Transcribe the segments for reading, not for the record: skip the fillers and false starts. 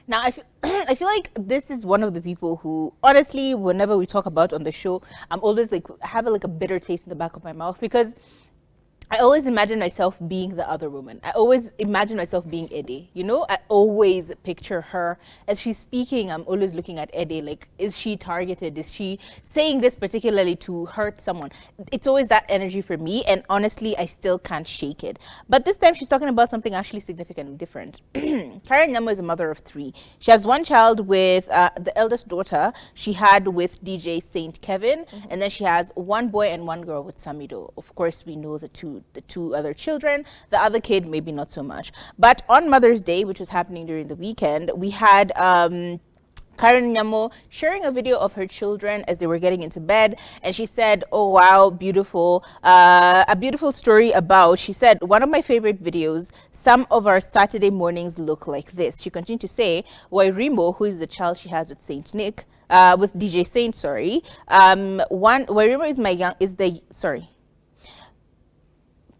Now, I feel like this is one of the people who, honestly, whenever we talk about on the show, I'm always like, have like a bitter taste in the back of my mouth because I always imagine myself being the other woman. I always imagine myself being Eddie. You know, I always picture her as she's speaking. I'm always looking at Eddie like, is she targeted? Is she saying this particularly to hurt someone? It's always that energy for me. And honestly, I still can't shake it. But this time she's talking about something actually significantly different. Karen Nyamu is a mother of three. She has one child with the eldest daughter she had with DJ Saint Kevin. And then she has one boy and one girl with Samido. Of course, we know the two other children. The other kid, maybe not so much. But on Mother's Day, which was happening during the weekend, we had Karen Nyamu sharing a video of her children as they were getting into bed, and she said, "Oh wow, beautiful! A beautiful story about." She said, "One of my favorite videos. Some of our Saturday mornings look like this." She continued to say, "Wairimo, who is the child she has with Saint Nick, with DJ Saint, sorry. Wairimo is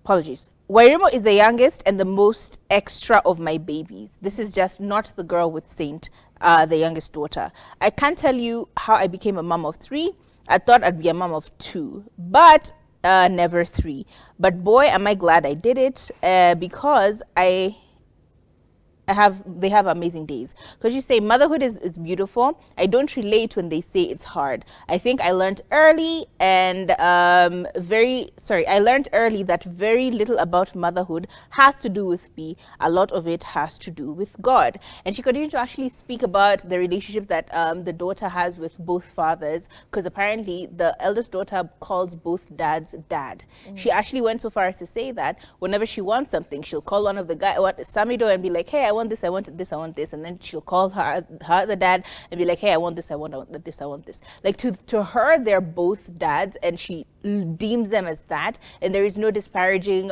apologies. Wairimo is the youngest and the most extra of my babies. This is just not the girl with Saint, the youngest daughter. I can't tell you how I became a mom of three. I thought I'd be a mom of two, but never three. But boy, am I glad I did it because they have amazing days. Because you say motherhood is beautiful. I don't relate when they say it's hard. I think I learned early I learned early that very little about motherhood has to do with me. A lot of it has to do with God." And she continued to actually speak about the relationship that the daughter has with both fathers, because apparently the eldest daughter calls both dads dad. She actually went so far as to say that whenever she wants something, she'll call one of the guy, Samido, and be like, "Hey, I want this, I want this, I want this," and then she'll call her the dad and be like, "Hey, I want this, I want this, I want this." Like to her, they're both dads, and she deems them as that, and there is no disparaging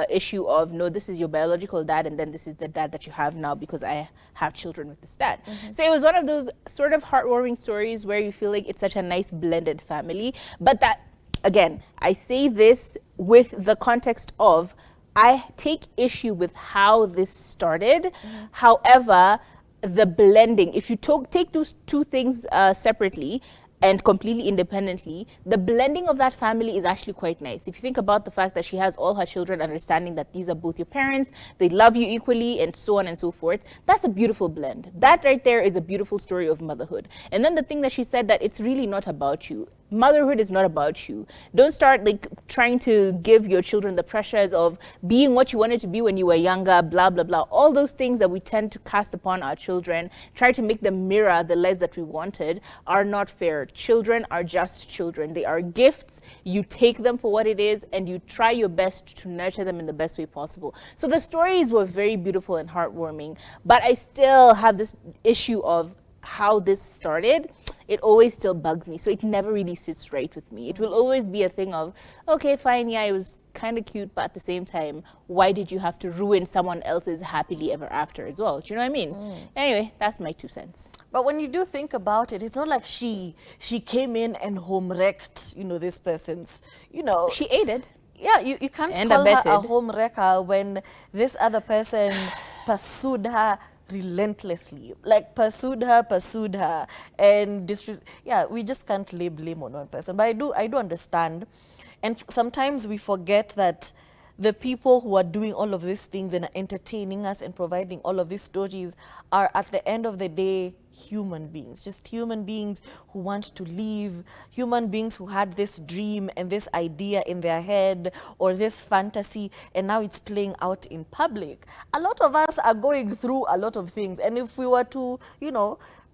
issue of, no, this is your biological dad, and then this is the dad that you have now because I have children with this dad. So it was one of those sort of heartwarming stories where you feel like it's such a nice blended family, but that, again, I say this with the context of I take issue with how this started. However, the blending, if you take those two things separately and completely independently, the blending of that family is actually quite nice. If you think about the fact that she has all her children understanding that these are both your parents, they love you equally, and so on and so forth, that's a beautiful blend. That right there is a beautiful story of motherhood. And then the thing that she said, that it's really not about you. Motherhood is not about you. Don't start like trying to give your children the pressures of being what you wanted to be when you were younger, blah, blah, blah. All those things that we tend to cast upon our children, try to make them mirror the lives that we wanted, are not fair. Children are just children. They are gifts. You take them for what it is, and you try your best to nurture them in the best way possible. So the stories were very beautiful and heartwarming, but I still have this issue of how this started. It always still bugs me, so it never really sits right with me. It will always be a thing of, okay, fine, yeah, it was kind of cute, but at the same time, why did you have to ruin someone else's happily ever after as well? Do you know what I mean? Anyway, that's my 2 cents. But when you do think about it, it's not like she came in and home wrecked, this person's, She aided. Yeah, you can't And call her a abetted. home wrecker when this other person pursued her relentlessly, like pursued her, and yeah, we just can't lay blame on one person. But I do understand, and sometimes we forget that the people who are doing all of these things and entertaining us and providing all of these stories are, at the end of the day, human beings, just human beings who want to live, human beings who had this dream and this idea in their head or this fantasy, and now it's playing out in public. A lot of us are going through a lot of things, and if we were to,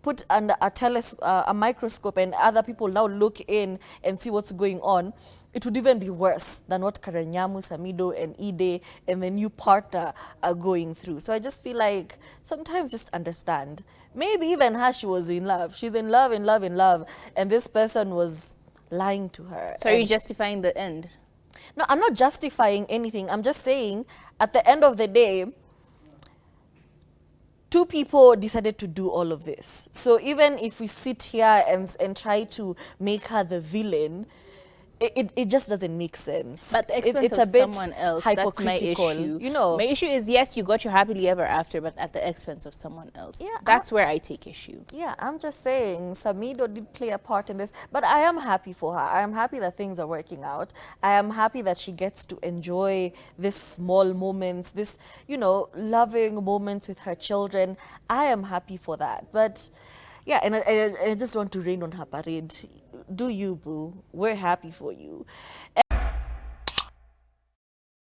put under a microscope and other people now look in and see what's going on, it would even be worse than what Karen Nyamu, Samido, and Ide and the new partner are going through. So I just feel like sometimes just understand. Maybe even her, she was in love. She's in love, and this person was lying to her. So are you justifying the end? No, I'm not justifying anything. I'm just saying, at the end of the day, 2 people decided to do all of this. So even if we sit here and try to make her the villain, it just doesn't make sense. But the expense It's of a bit someone else, that's my hypocritical, issue. you know. My issue is, yes, you got your happily ever after, but at the expense of someone else. Yeah, That's where I take issue. Yeah, I'm just saying Samido did play a part in this, but I am happy for her. I am happy that things are working out. I am happy that she gets to enjoy this small moments, this, loving moments with her children. I am happy for that. But yeah, and I just want to rain on her parade. Do you, boo? We're happy for you.